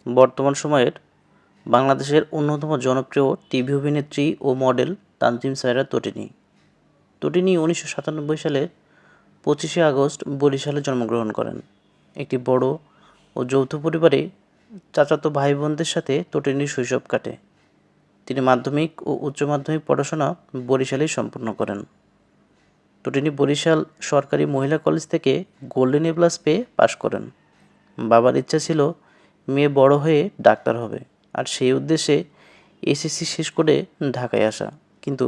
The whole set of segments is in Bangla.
বর্তমান সময়ের বাংলাদেশের অন্যতম জনপ্রিয় টিভি অভিনেত্রী ও মডেল তানজিম সায়রা তটিনী। তটিনী 1997 সালের 25শে আগস্ট বরিশালে জন্মগ্রহণ করেন। একটি বড় ও যৌথ পরিবারে চাচাতো ভাই বোনদের সাথে তটিনীর শৈশব কাটে। তিনি মাধ্যমিক ও উচ্চ মাধ্যমিক পড়াশোনা বরিশালেই সম্পূর্ণ করেন। তটিনী বরিশাল সরকারি মহিলা কলেজ থেকে গোল্ডেন এ প্লাস পেয়ে পাশ করেন। বাবার ইচ্ছা ছিল মেয়ে বড় হয়ে ডাক্তার হবে, আর সেই উদ্দেশ্যে এসএসসি শেষ করে ঢাকায় আসা। কিন্তু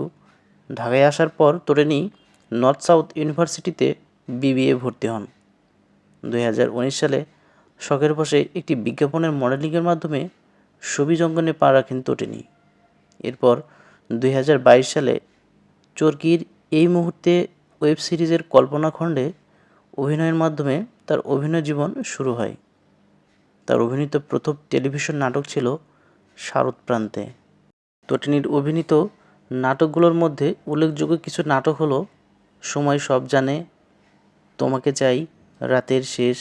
ঢাকায় আসার পর তটিনী নর্থ সাউথ ইউনিভার্সিটিতে বিবিএ ভর্তি হন। 2019 সালে শখের বশে একটি বিজ্ঞাপনের মডেলিংয়ের মাধ্যমে ছবির অঙ্গনে পা রাখেন তটিনী। এরপর 2022 সালে চরকির এই মুহূর্তে ওয়েব সিরিজের কল্পনাখণ্ডে অভিনয়ের মাধ্যমে তার অভিনয় জীবন শুরু হয়। তার অভিনীত প্রথম টেলিভিশন নাটক ছিল শারদপ্রান্তে। তটিনীর অভিনীত নাটকগুলোর মধ্যে উল্লেখযোগ্য কিছু নাটক হলো সময় সব জানে, তোমাকে চাই, রাতের শেষ,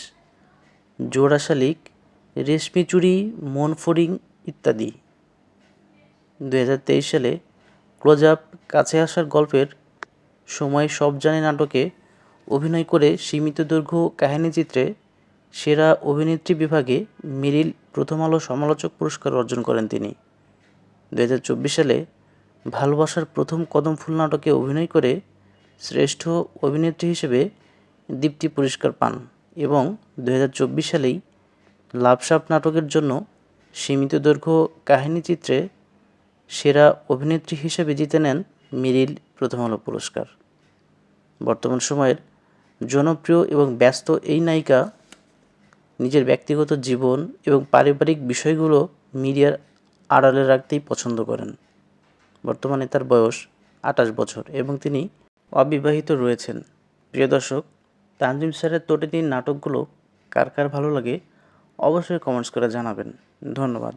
জোড়া শালিক, রেশমি চুড়ি, মন ফড়িং ইত্যাদি। 2023 সালে ক্লোজ আপ কাছে আসার গল্পের সময় সব জানে নাটকে অভিনয় করে সীমিত দৈর্ঘ্য কাহিনীচিত্রে সেরা অভিনেত্রী বিভাগে মেরিল প্রথম আলো সমালোচক পুরস্কার অর্জন করেন তিনি। 2024 সালে ভালোবাসার প্রথম কদম ফুল নাটকে অভিনয় করে শ্রেষ্ঠ অভিনেত্রী হিসেবে দীপ্তি পুরস্কার পান এবং 2024 সালেই লাভ সাপ নাটকের জন্য সীমিত দৈর্ঘ্য কাহিনীচিত্রে সেরা অভিনেত্রী হিসেবে জিতে নেন মেরিল প্রথম আলো পুরস্কার। বর্তমান সময়ের জনপ্রিয় এবং ব্যস্ত এই নায়িকা নিজের ব্যক্তিগত জীবন এবং পারিবারিক বিষয়গুলো মিডিয়ার আড়ালে রাখতেই পছন্দ করেন। বর্তমানে তার বয়স 28 বছর এবং তিনি অবিবাহিত রয়েছেন। প্রিয় দর্শক, তানজিম স্যারের তটিনীর নাটকগুলো কার কার ভালো লাগে অবশ্যই কমেন্টস করে জানাবেন। ধন্যবাদ।